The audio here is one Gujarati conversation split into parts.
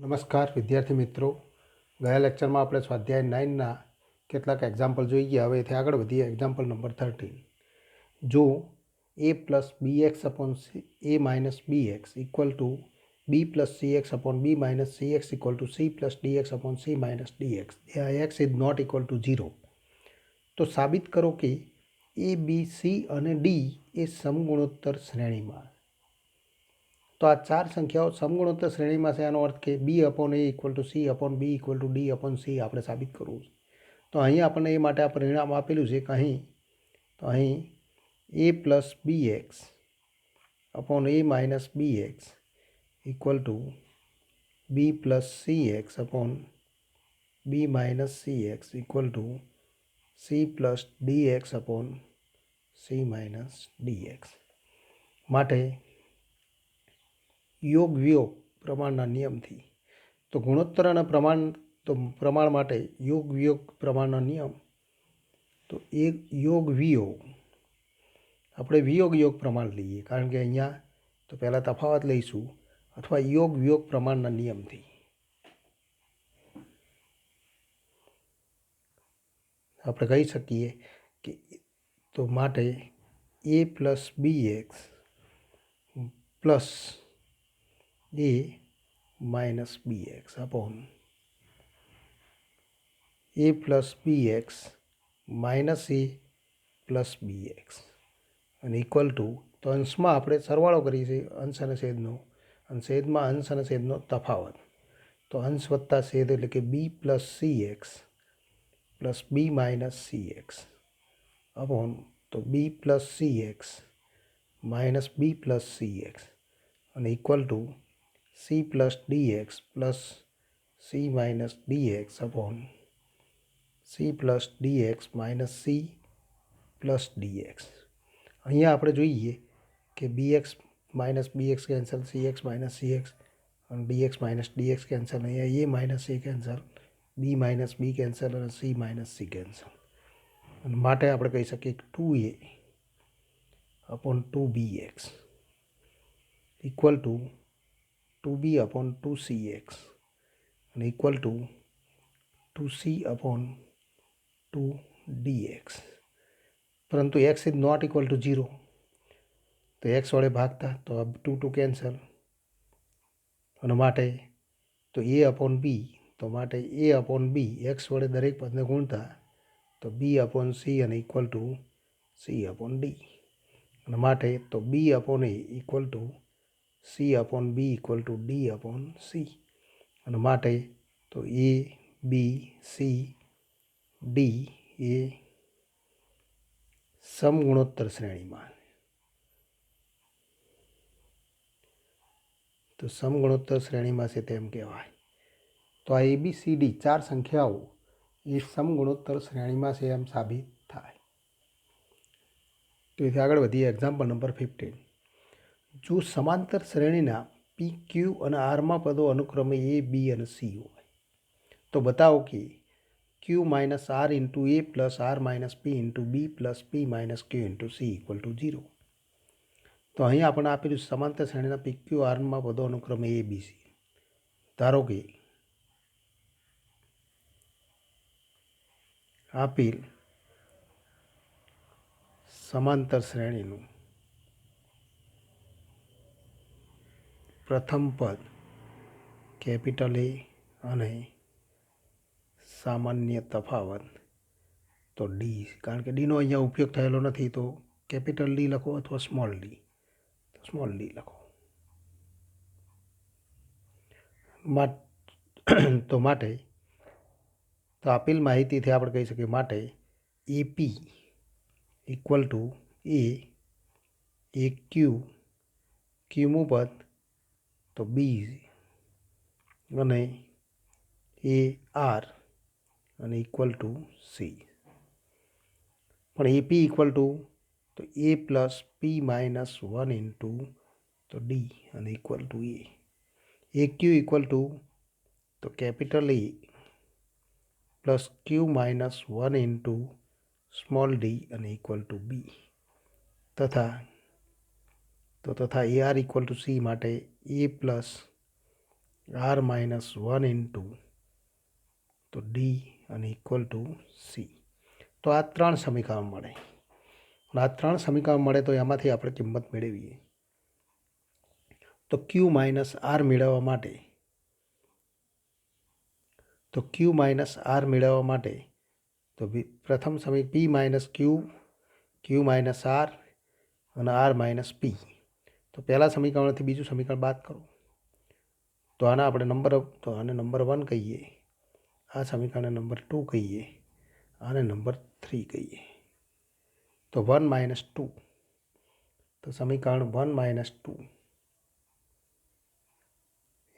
નમસ્કાર વિદ્યાર્થી મિત્રો, ગયા લેક્ચરમાં આપણે સ્વાધ્યાય 9ના કેટલાક એક્ઝામ્પલ જોઈ ગયા. હવે એથી આગળ વધીએ. Example number 13. જો a plus bx upon a minus bx equal to b plus cx upon b minus cx equal to c plus dx upon c minus dx x is not equal to 0, તો સાબિત કરો કે a b c અને d એ સમગુણોત્તર શ્રેણીમાં. તો આ ચાર સંખ્યાઓ સમગુણોત્તર શ્રેણીમાં છે. આનો અર્થ કે b upon a equal to c upon b equal to d upon c આપણે સાબિત કરવું છે. તો અહીં આપણને એ માટે આ પરિણામ આપેલું છે કે અહીં a plus bx upon a minus bx equal to b plus cx upon b minus cx equal to c plus dx upon c minus dx માટે યોગ વિયોગ પ્રમાણના નિયમથી. તો ગુણોત્તર અને પ્રમાણ માટે યોગ વિયોગ પ્રમાણનો નિયમ. તો એક યોગ વિયોગ આપણે વિયોગ યોગ પ્રમાણ લઈએ, કારણ કે અહીંયા તો પહેલાં તફાવત લઈશું, અથવા યોગ વિયોગ પ્રમાણના નિયમથી આપણે કહી શકીએ કે તો માટે a plus bx plus a minus bx upon a plus bx minus a plus bx અને ઇક્વલ ટુ, તો અંશમાં આપણે સરવાળો કરીએ અંશ અને છેદનો, અને છેદમાં અંશ અને છેદનો તફાવત. તો અંશ વત્તા છેદ એટલે કે b plus cx plus b minus cx upon તો b plus cx minus b plus cx અને equal to c plus dx plus c minus dx upon c plus dx minus c plus dx. અહીંયા આપણે જોઈએ કે bx minus bx cancel, cx minus cx અને dx માઇનસ dx કેન્સલ. અહીંયા a minus a cancel, b minus b cancel અને c માઇનસ c કેન્સલ. અને માટે આપણે કહી શકીએ કે 2a upon 2bx equal to 2b upon 2cx અને equal two 2c upon 2dx. પરંતુ x is not equal to 0, તો x વડે ભાગતા તો 2 2 કેન્સલ, અને માટે તો a અપોન b, તો માટે a અપોન b x વડે દરેક પદને ગુણતા તો b અપોન c અને equal to c upon d. અને માટે તો b upon a equal to c upon b equal to d upon c. અને માટે તો a b c d એ સમગુણોત્તર શ્રેણીમાં. તો સમગુણોત્તર શ્રેણીમાં છે તેમ કહેવાય. તો આ ABCD ચાર સંખ્યાઓ એ સમગુણોત્તર શ્રેણીમાં છે એમ સાબિત થાય. તો એથી આગળ વધીએ. Example number 15. જો સમાંતર શ્રેણીના p q અને rમાં પદો અનુક્રમે a b અને c હોય, તો બતાવો કે q minus r into a plus r minus p into b plus p minus q into c equal to 0. તો અહીં આપણે આપેલું સમાંતર શ્રેણીના p q rમાં પદો અનુક્રમે a b c. ધારો કે આપેલ સમાંતર શ્રેણીનું પ્રથમ પદ કેપિટલ A અને સામાન્ય તફાવત તો D, કારણ કે ડીનો અહીંયા ઉપયોગ થયેલો નથી, તો કેપિટલ D લખો અથવા સ્મોલ ડી, તો સ્મોલ ડી લખો. તો માટે તો આપેલ માહિતીથી આપણે કહી શકીએ માટે AP ઇક્વલ ટુ એ ક્યુનું પદ તો B અને એ આર અને ઇક્વલ ટુ સી. પણ એપી ઇક્વલ ટુ તો A plus P minus 1 into તો ડી અને equal to A Q equal to તો capital A plus Q minus 1 into small D અને ઇક્વલ ટુ બી તથા A R equal to C માટે A plus R minus 1 into તો ડી અને ઇક્વલ ટુ સી. તો આ 3 સમીકરણ મળે. અને આ 3 સમીકરણ મળે તો એમાંથી આપણે કિંમત મેળવીએ. તો ક્યુ માઇનસ આર મેળવવા માટે તો પ્રથમ સમીકરણ પી માઇનસ ક્યુ માઇનસ આર અને આર માઇનસ પી. તો પહેલા સમીકરણથી બીજું સમીકરણ બાદ કરો તો આને આપણે નંબર 1 કહીએ, આ સમીકરણને નંબર 2 કહીએ, આને નંબર 3 કહીએ. તો 1 માઇનસ 2, તો સમીકરણ 1 માઇનસ 2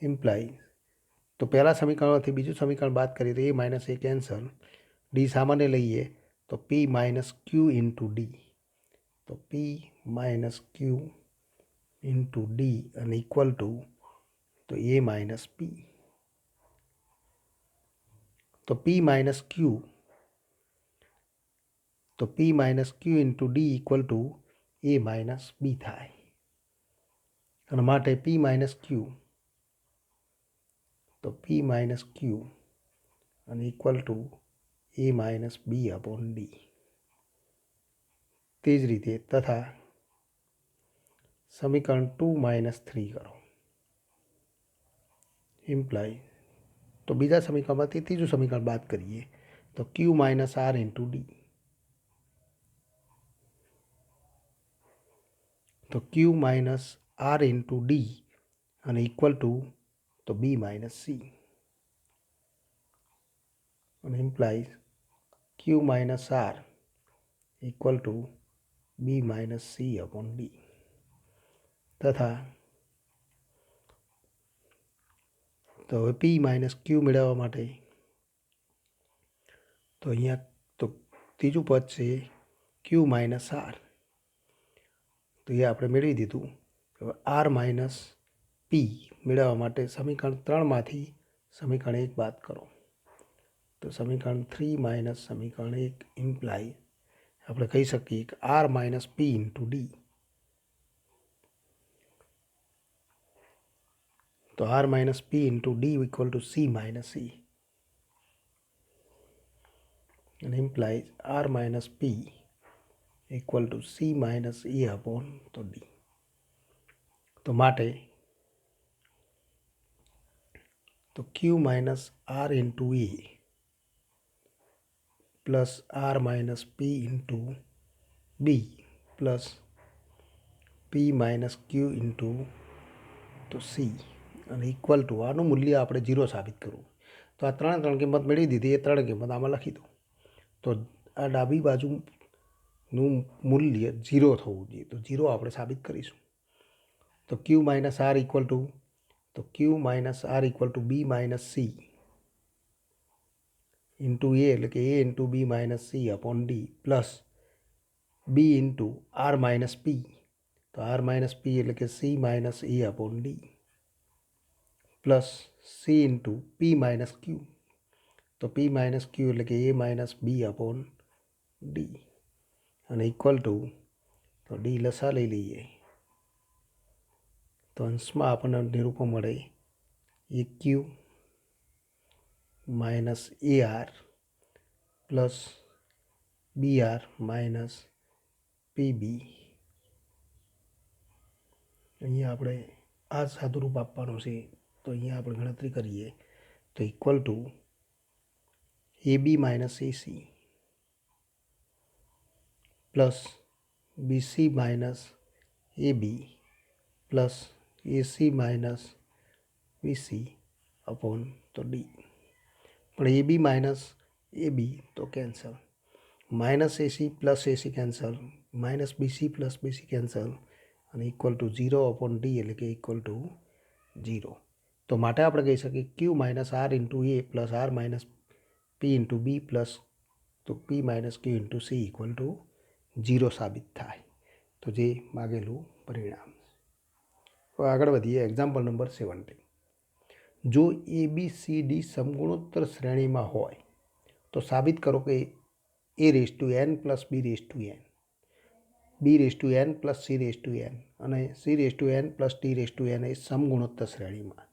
ઇમ્પ્લાય, તો પહેલા સમીકરણથી બીજું સમીકરણ બાદ કરીએ તો A minus A cancel, D સામાન્ય લઈએ તો P minus Q into D. તો P minus Q into D અને ઇક્વલ ટુ તો એ માઇનસ પી. તો P minus Q into D equal to A minus B થાય. અને માટે પી માઇનસ ક્યુ અને equal to A minus B upon D. તે જ રીતે તથા સમીકરણ 2 માઇનસ 3 કરો ઇમ્પ્લાય, તો બીજા સમીકરણમાંથી ત્રીજું સમીકરણ બાદ કરીએ તો Q minus R into D. તો Q minus R into D અને ઇક્વલ ટુ તો બી માઇનસ સી. અને implies Q minus R equal to B minus C upon D. તથા તો હવે પી માઇનસ ક્યુ મેળવવા માટે તો અહીંયા તો ત્રીજું પદ છે ક્યુ માઇનસ આર, તો એ આપણે મેળવી દીધું. હવે આર માઇનસ પી મેળવવા માટે સમીકરણ 3માંથી સમીકરણ 1 બાદ કરો તો સમીકરણ 3 માઇનસ સમીકરણ 1 ઇમ્પ્લાય આપણે કહી શકીએ કે R minus P into D. તો R minus P into D equal to C minus C. અને implies R minus P equal to C minus A upon તો ડી. તો માટે તો Q minus R into A plus R minus P into B plus P minus Q into તો સી અને ઇક્વલ ટુ આનું મૂલ્ય આપણે 0 સાબિત કરવું. તો આ ત્રણ કિંમત મેળવી દીધી, એ 3 કિંમત આમાં લખી દો. તો આ ડાબી બાજુનું મૂલ્ય 0 થવું જોઈએ, તો 0 આપણે સાબિત કરીશું. તો Q minus R equal to B minus C into A એટલે કે A into B minus C upon D plus B into R minus P, તો આર માઇનસ પી એટલે કે C minus A upon D plus C into P minus Q, તો પી માઇનસ ક્યુ એટલે કે A minus B upon D અને ઇક્વલ ટુ તો ડી લસા લઈ લઈએ તો અંશમાં આપણને નિરૂપણ મળે એ Q minus A R plus B R minus P B. અહીંયા આપણે આ સાદુરૂપ આપવાનું છે, તો અહીંયા આપણે ગણતરી કરીએ તો equal to A B minus AC plus BC minus A B plus AC minus BC upon તો ડી. પણ A B minus A B તો cancel, minus AC plus AC cancel, minus BC plus BC cancel અને ઇક્વલ ટુ 0 અપોન ડી એટલે કે ઇક્વલ ટુ 0. તો માટે આપણે કહી શકીએ Q minus R into A plus R minus P into B plus તો P minus Q into C equal to 0 સાબિત થાય. તો જે માગેલું પરિણામ. તો આગળ વધીએ એક્ઝામ્પલ નંબર 17. જો એ બી સી ડી સમગુણોત્તર શ્રેણીમાં હોય તો સાબિત કરો કે A raise to N plus B raise to N, B raise to N plus C raise to N અને C raise to N plus D raise to N એ સમગુણોત્તર શ્રેણીમાં.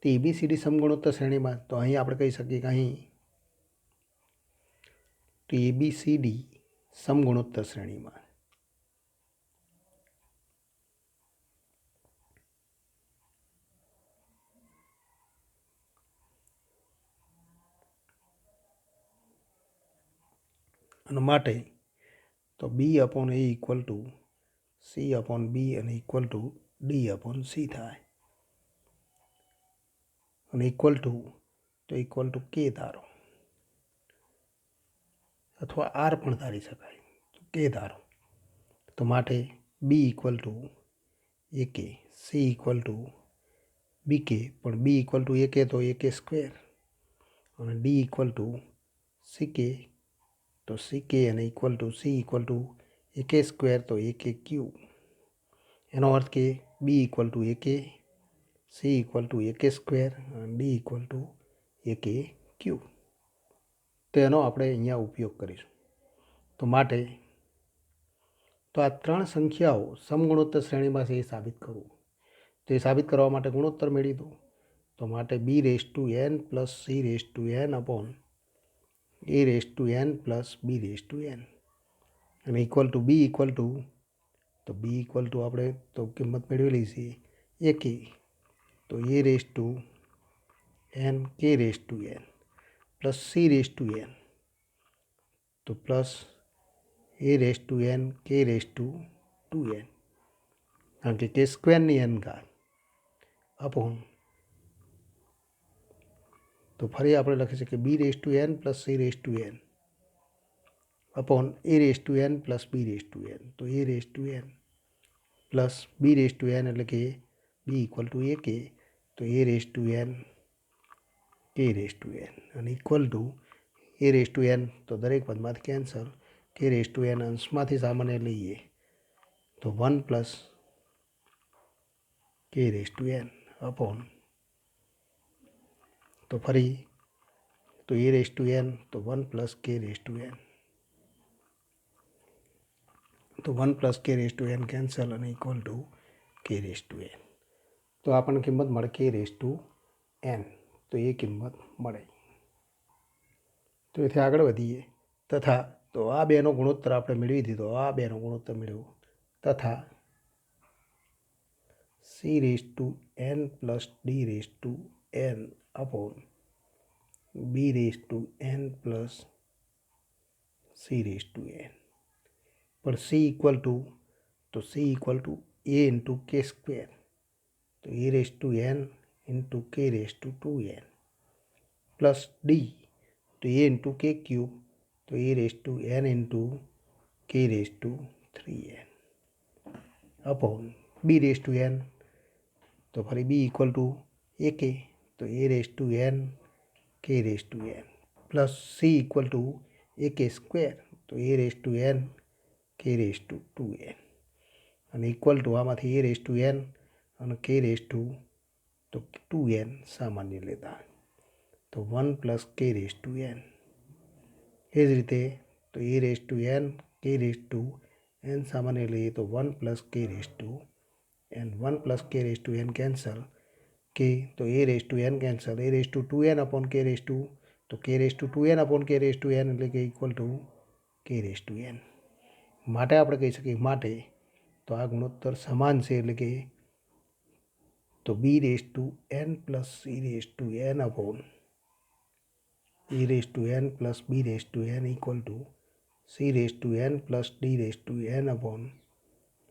તો ABCD સમગુણોત્તર શ્રેણીમાં તો અહીં આપણે કહી શકીએ કે અહીં તો ABCD સમગુણોત્તર શ્રેણીમાં અને માટે તો B/A ઇક્વલ ટુ C/B અને ઇક્વલ ટુ D/C થાય અને ઇક્વલ ટુ K ધારો અથવા R પણ ધારી શકાય તો K ધારો તો માટે B equal to AK, C equal to BK, પણ B ઇક્વલ ટુ AK તો AK સ્ક્વેર અને D ઇક્વલ ટુ CK તો CK અને equal to C equal to AK square તો AK ક્યુબ. એનો અર્થ કે B equal to AK, C equal to AK square અને D equal to AK cube. તો એનો આપણે અહીંયા ઉપયોગ કરીશું. તો માટે તો આ ત્રણ સંખ્યાઓ સમગુણોત્તર શ્રેણીમાં છે એ સાબિત કરવું. તો એ સાબિત કરવા માટે ગુણોત્તર મેળવી દો. તો માટે B/n plus C/n upon A/n plus B/n અને equal to B equal to તો B ઇક્વલ ટુ આપણે તો કિંમત મેળવેલી છે AK તો A/n K/n પ્લસ C/n તો પ્લસ A/n K/2n કારણ કે K સ્ક્વેરની n ઘાત અપોન તો ફરી આપણે લખી શકીએ B/n plus C/n upon A/n plus B/n તો A/n પ્લસ B/n એટલે કે B ઇક્વલ ટુ AK તો A/n K/n અને ઇક્વલ ટુ A/n તો દરેક પદમાંથી કેન્સલ K/n અંશમાંથી સામાન્ય લઈએ તો 1 પ્લસ K/n અપોન તો ફરી તો A/n તો 1 પ્લસ K/n તો 1 પ્લસ K/n કેન્સલ અને ઇક્વલ ટુ K/n તો આપણને કિંમત મળે K/n તો એ કિંમત મળે. તો એથી આગળ વધીએ તથા તો આ બેનો ગુણોત્તર આપણે મેળવી દીધો. આ બેનો ગુણોત્તર મેળવ્યો તથા C/n plus D/n upon B/n plus C/n પણ C ઇક્વલ ટુ તો C equal to A into K square તો A/n into K/2n plus D તો A ઇન્ટુ K ક્યુબ તો A/n into K/3n upon B/n તો ફરી B ઇક્વલ ટુ AK તો A/n K/n plus C equal to AK square તો A/n K/2n અને ઇક્વલ ટુ આમાંથી A/n અને K/2n સામાન્ય લેતા તો 1 પ્લસ K/n એ જ રીતે તો A/n K/n સામાન્ય લઈએ તો 1 plus K/n 1 plus K/n cancel K તો A/n cancel A/2n upon K/2 તો K/2n અપોન K/n એટલે કે ઇક્વલ ટુ K/n માટે આપણે કહી શકીએ માટે તો આ ગુણોત્તર સમાન છે એટલે કે તો B/n plus C/n upon A/n plus B/n equal to C/n plus D/n upon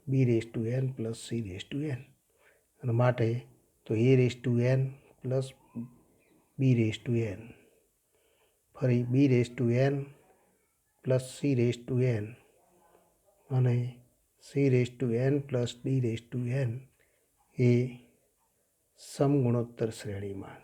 B/n plus C/n અને માટે તો A/n પ્લસ B/n ફરી B/n પ્લસ C/n અને C/n પ્લસ D/n એ સમગુણોત્તર શ્રેણીમાં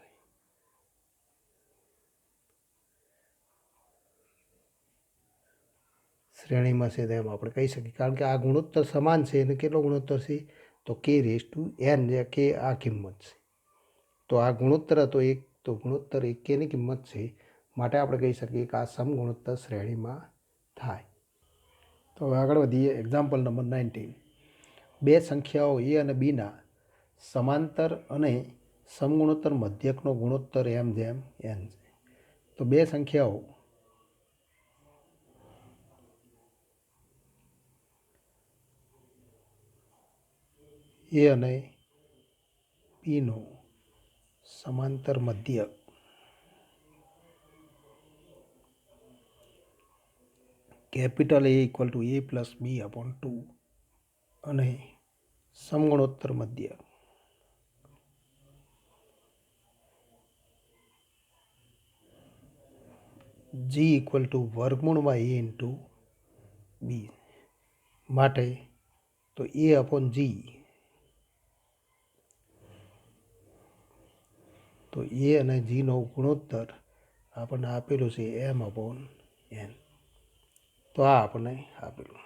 છે તેમ આપણે કહી શકીએ કારણ કે આ ગુણોત્તર સમાન છે અને કેટલો ગુણોત્તર છે તો K/n જે કે આ કિંમત છે તો આ ગુણોત્તર હતો એક તો ગુણોત્તર એક Kની કિંમત છે માટે આપણે કહી શકીએ કે આ સમગુણોત્તર શ્રેણીમાં થાય. તો હવે આગળ વધીએ એક્ઝામ્પલ નંબર 19 બે સંખ્યાઓ A અને Bના સમાંતર અને સમગુણોત્તર મધ્યકનો ગુણોત્તર એમ જેમ એન છે. તો બે સંખ્યાઓ એ અને બીનો સમાંતર મધ્યક capital A equal to A plus B upon 2 અને સમગુણોત્તર મધ્યક G ઇક્વલ ટુ વર્ગમૂળમાં A ઇન્ટુ બી માટે તો A અપોન જી, તો એ અને જીનો ગુણોત્તર આપણને આપેલું છે એમ અપોન એન. તો આ આપણને આપેલું,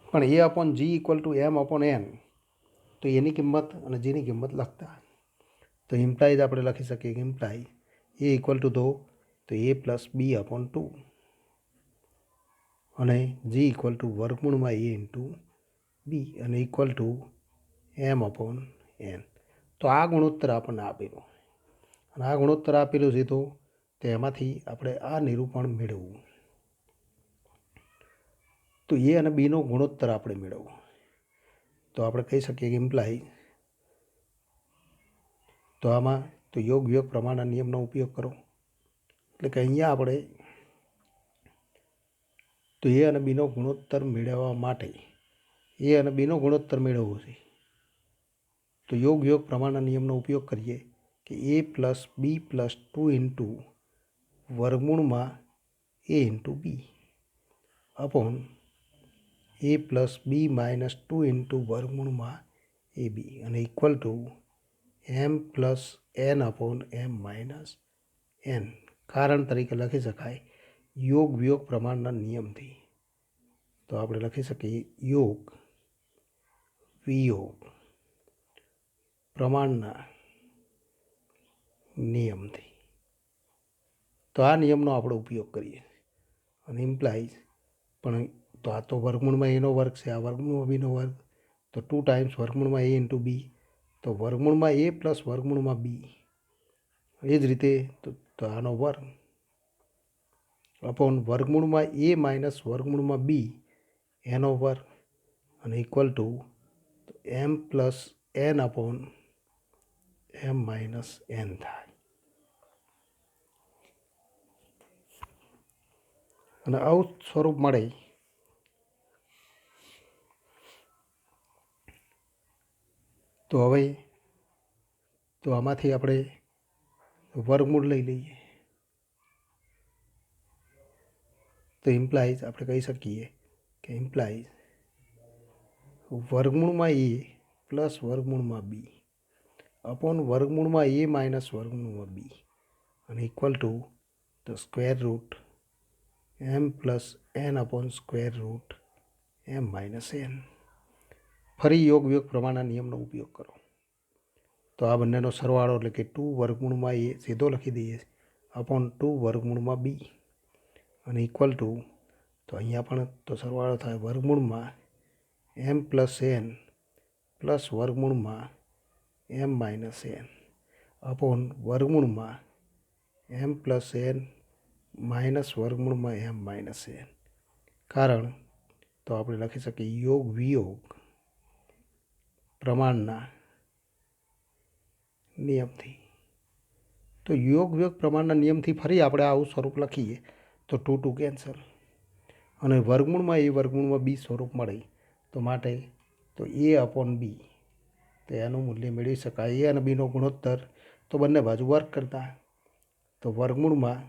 પણ A upon G equal to M upon N, તો એની કિંમત અને જીની કિંમત લખતા. તો ઇમ્પ્લાઇઝ આપણે લખી શકીએ કે ઇમ્પ્લાઇઝ એ ઇક્વલ ટુ તો એ પ્લસ બી અપોન 2 અને જી ઇક્વલ ટુ વર્ગમૂળમાં એ ઇન્ટુ બી અને equal to M upon N. તો આ ગુણોત્તર આપણને આપેલું અને આ ગુણોત્તર આપેલું છે તો તેમાંથી આપણે આ નિરૂપણ મેળવવું. તો એ અને બીનો ગુણોત્તર આપણે મેળવવું. તો આપણે કહી શકીએ કે ઇમ્પ્લાય, તો આમાં તો યોગ વિયોગ પ્રમાણના નિયમનો ઉપયોગ કરો. એટલે કે અહીંયા આપણે તો એ અને બીનો ગુણોત્તર મેળવવા માટે એ અને બીનો ગુણોત્તર મેળવવો છે તો યોગ વિયોગ પ્રમાણના નિયમનો ઉપયોગ કરીએ કે A plus B plus 2 into વર્ગમૂળમાં A into B upon A plus B minus 2 into વર્ગમૂળમાં એ બી અને equal to M plus N upon M minus N. કારણ તરીકે લખી શકાય યોગ વિયોગ પ્રમાણના નિયમથી. તો આપણે લખી શકીએ યોગ વિયોગ પ્રમાણના નિયમથી. તો આ નિયમનો આપણે ઉપયોગ કરીએ અને ઇમ્પ્લાઇઝ પણ તો આ તો વર્ગમૂળમાં એનો વર્ગ છે, આ વર્ગમૂળમાં બીનો વર્ગ, તો 2 ટાઈમ્સ વર્ગમૂળમાં એ ઇન્ટુ બી, તો વર્ગમૂળમાં એ પ્લસ વર્ગમૂળમાં બી, એ જ રીતે તો આનો વર્ગ અપોન વર્ગમૂળમાં એ માઇનસ વર્ગમૂળમાં બી એનો વર્ગ અને equal to M plus N upon M minus N થાય. અને આવું સ્વરૂપ મળે તો હવે તો આમાંથી આપણે વર્ગમૂળ લઈ લઈએ. તો ઇમ્પ્લાઇઝ આપણે કહી શકીએ કે ઇમ્પ્લાઇઝ વર્ગમૂળમાં એ પ્લસ વર્ગમૂળમાં બી અપોન વર્ગમૂળમાં એ માઇનસ વર્ગમૂળમાં બી અને equal to the square root M plus N upon square root M minus N. ફરી યોગ વિયોગ પ્રમાણના નિયમનો ઉપયોગ કરો. તો આ બંનેનો સરવાળો એટલે કે 2 વર્ગમૂળમાં એ સીધો લખી દઈએ અપોન 2 વર્ગમૂળમાં બી અને ઇક્વલ ટુ તો અહીંયા પણ તો સરવાળો થાય વર્ગમૂળમાં એમ પ્લસ એન પ્લસ વર્ગમૂળમાં એમ માઇનસ એન અપોન વર્ગમૂળમાં એમ પ્લસ એન માઇનસ વર્ગમૂળમાં એમ માઇનસ એન. કારણ તો આપણે લખી શકીએ યોગ વિયોગ પ્રમાણના નિયમથી. તો યોગ વિયોગ પ્રમાણના નિયમથી ફરી આપણે આવું સ્વરૂપ લખીએ તો 2 2 કેન્સલ અને વર્ગમૂળમાં એ વર્ગમૂળમાં બી સ્વરૂપ મળે તો માટે તો એ અપોન બી તો એનું મૂલ્ય મેળવી શકાય. એ અને બીનો ગુણોત્તર તો બંને બાજુ વર્ગ કરતા તો વર્ગમૂળમાં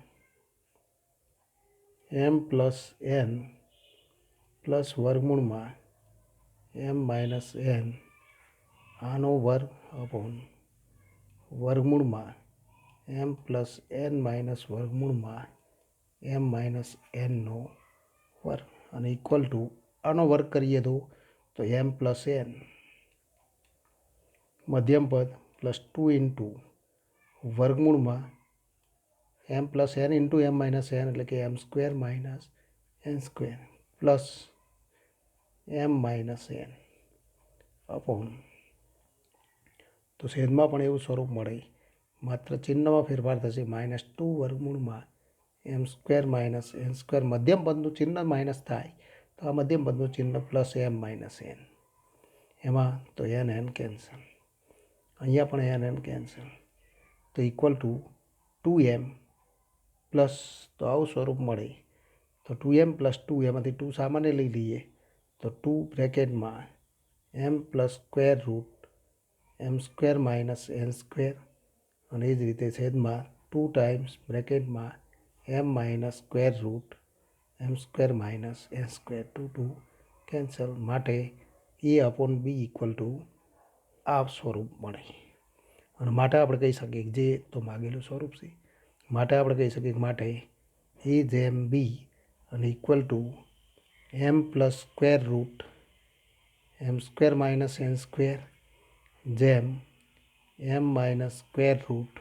એમ પ્લસ એન પ્લસ વર્ગમૂળમાં એમ માઇનસ એન આનો વર્ગ અપોન વર્ગમૂળમાં એમ પ્લસ એન માઇનસ વર્ગમૂળમાં એમ માઇનસ એનનો વર્ગ અને ઇક્વલ ટુ આનો વર્ગ કરીએ તો એમ પ્લસ એન મધ્યમ પદ પ્લસ 2 ઇન્ટુ વર્ગમૂળમાં M plus N into M minus N એટલે કે M square minus N square plus M minus N upon તો તો છેદમાં પણ એવું સ્વરૂપ મળે, માત્ર ચિહ્નમાં ફેરફાર થશે. -2 વર્ગમૂળમાં એમ સ્ક્વેર માઇનસ એન સ્ક્વેર. મધ્યમ પદનું ચિહ્ન માઇનસ થાય તો આ મધ્યમ પદનું ચિહ્ન પ્લસ એમ માઇનસ એન. એમાં તો એન કેન્સલ, અહીંયા પણ એન કેન્સલ, તો ઇક્વલ ટુ 2m પ્લસ, તો આવું સ્વરૂપ મળે. તો 2m પ્લસ 2, એમાંથી 2 સામાન્ય લઈ લઈએ તો 2 બ્રેકેટમાં m plus square root M square minus N square, અને એ જ રીતે છેદમાં 2 ટાઈમ્સ બ્રેકેટમાં m minus square root M square minus N square. 2 cancel, માટે A upon B equal to આ સ્વરૂપ મળે. અને માટે આપણે કહી શકીએ જે તો માગેલું સ્વરૂપ છે, માટે આપણે કહી શકીએ માટે એ જેમ બી અને equal to M plus square root M square minus N square જેમ M minus square root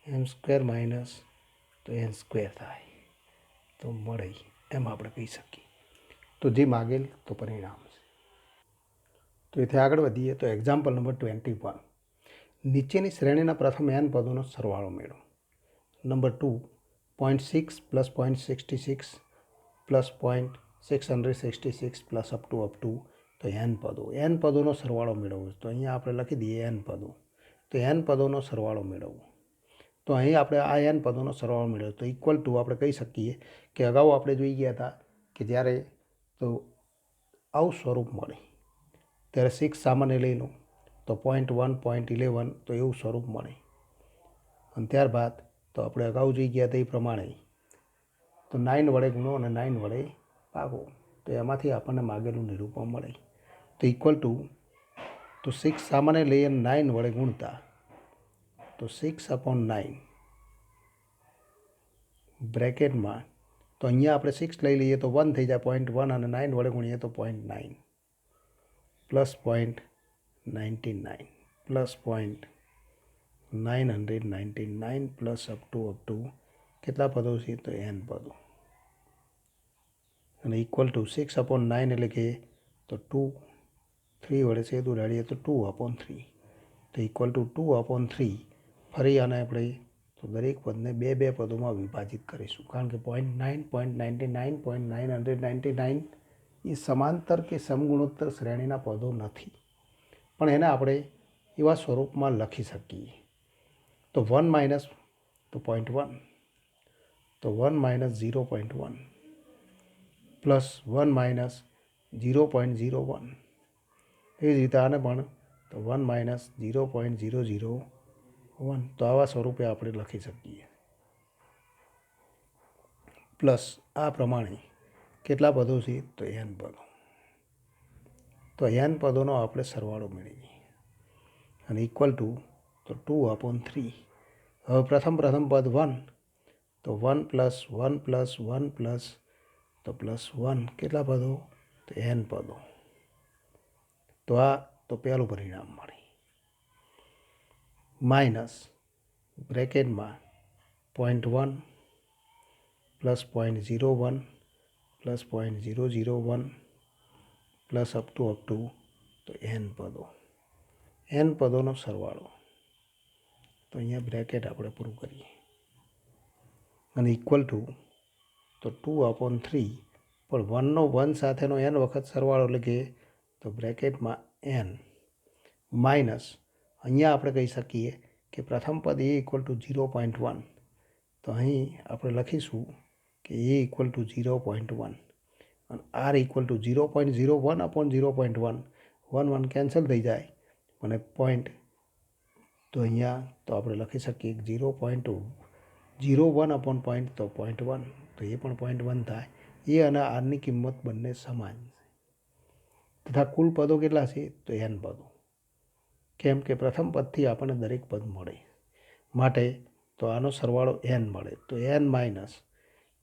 M square minus તો એન સ્ક્વેર થાય તો મળે, એમ આપણે કહી શકીએ. તો જે માગેલ તો પરિણામ છે. તો એથી આગળ વધીએ તો એક્ઝામ્પલ નંબર 21. નીચેની શ્રેણીના પ્રથમ n પદોનો સરવાળો મેળવો. Number 2, 0.6 plus 0.66 plus 0.666 plus up to તો n પદો. n પદોનો સરવાળો મેળવવો. તો અહીંયા આપણે લખી દઈએ n પદો. તો n પદોનો સરવાળો મેળવવો. તો અહીં આપણે આ n પદોનો સરવાળો મેળવ્યો તો ઇક્વલ ટુ આપણે કહી શકીએ કે અગાઉ આપણે જોઈ ગયા હતા કે જ્યારે તો આવું સ્વરૂપ મળે ત્યારે 6 સામાન્ય લઈ લો તો 0.1 0.11 તો એવું સ્વરૂપ મળે. અને ત્યારબાદ તો આપણે અગાઉ જોઈ ગયા હતા એ પ્રમાણે તો 9 વડે ગુણો અને 9 વડે ભાગો તો એમાંથી આપણને માગેલું નિરૂપણ મળે. તો ઇક્વલ ટુ તો 6 સામાન્ય લઈ અને 9 વડે ગુણતા તો 6/9 બ્રેકેટમાં તો અહીંયા આપણે 6 લઈ લઈએ તો 1 થઈ જાય 0.1 અને 9 વડે ગુણીએ તો 0.9 plus 0.99 plus 0.999 plus up two કેટલા પદો છે તો n પદો, અને ઇક્વલ ટુ 6/9 એટલે કે તો 2 3 વડે છેદ ઉડાડીએ તો 2/3 તો ઇક્વલ ટુ 2/3. ફરી આને આપણે તો દરેક પદને બે પદોમાં વિભાજિત કરીશું, કારણ કે 0.9 0.99 0.999 એ સમાંતર કે સમગુણોત્તર શ્રેણીના પદો નથી, પણ એને આપણે એવા સ્વરૂપમાં લખી શકીએ. તો 1 માઇનસ તો 0.1 તો 1 માઇનસ 0.1 પ્લસ 1 માઇનસ 0.01, એ જ રીતે આને પણ તો 1 માઇનસ 0.001 તો આવા સ્વરૂપે આપણે લખી શકીએ. પ્લસ આ પ્રમાણે કેટલા પદો છે તો n પદો. તો n પદોનો આપણે સરવાળો મેળવીએ અને ઇક્વલ ટુ તો 2/3. હવે પ્રથમ પદ 1 તો 1 પ્લસ 1 પ્લસ 1 પ્લસ તો પ્લસ 1 કેટલા પદો તો n પદો. તો આ તો પહેલું પરિણામ મળે. માઇનસ બ્રેકેટમાં 0.1 plus 0.01 plus 0.001 plus up to તો n પદો. n પદોનો સરવાળો તો અહીંયા બ્રેકેટ આપણે પૂરું કરીએ અને ઇક્વલ ટુ તો 2/3, પણ 1નો 1 સાથેનો n વખત સરવાળો એટલે કે તો બ્રેકેટમાં n માઇનસ અહીંયા આપણે કહી શકીએ કે પ્રથમ પદ એ ઇક્વલ ટુ 0.1 તો અહીં આપણે લખીશું કે એ ઇક્વલ ટુ 0.1 અને આર ઇક્વલ ટુ 0.01/0.1 1 કેન્સલ થઈ જાય અને પોઈન્ટ તો અહીંયા તો આપણે લખી શકીએ 0.01 તો 0.1 તો એ પણ 0.1 થાય. એ અને આરની કિંમત બંને સમાન છે તથા કુલ પદો કેટલા છે તો n પદો. કેમ કે પ્રથમ પદથી આપણને દરેક પદ મળે, માટે તો આનો સરવાળો n મળે. તો n માઇનસ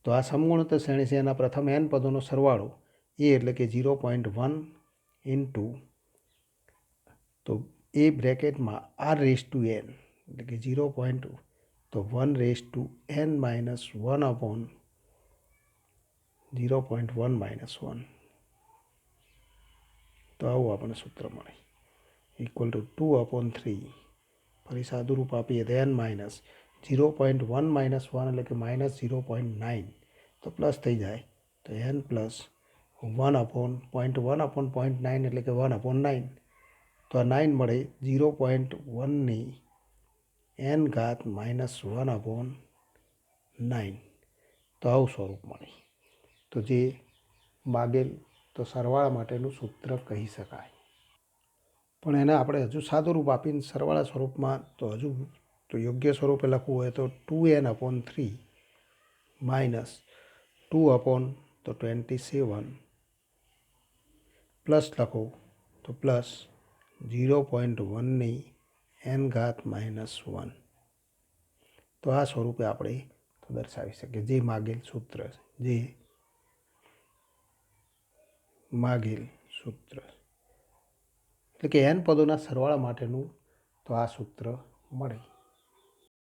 તો આ સમગુણોત્તર શ્રેણી છે એના પ્રથમ n પદોનો સરવાળો એ એટલે કે 0.1 ઇન્ટુ તો એ બ્રેકેટમાં r રેઝ ટુ n એટલે કે 0.1 raise to n minus 1/0.1 minus 1 તો આવું આપણને સૂત્ર મળે. ઇક્વલ ટુ 2/3 ફરી સાદું રૂપ આપીએ તો n માઇનસ 0.1 માઇનસ 1 એટલે કે માઇનસ 0.9 તો પ્લસ થઈ જાય તો n પ્લસ 1/0.9 એટલે કે 1/9 તો આ 9 મળે 0.1ની n ઘાત માઇનસ 1/9 તો આવું સ્વરૂપ મળે. તો જે માગેલ તો સરવાળા માટેનું સૂત્ર કહી શકાય. પણ એને આપણે હજુ સાદું રૂપ આપીને સરવાળા સ્વરૂપમાં તો હજુ તો યોગ્ય સ્વરૂપે લખવું હોય તો 2n/3 માઇનસ 2/27 પ્લસ લખો તો પ્લસ 0.1ની n ઘાત માઇનસ 1 તો આ સ્વરૂપે આપણે દર્શાવી શકીએ જે માગેલ સૂત્ર જે માગેલ સૂત્ર એટલે કે n પદોના સરવાળા માટેનું તો આ સૂત્ર મળે.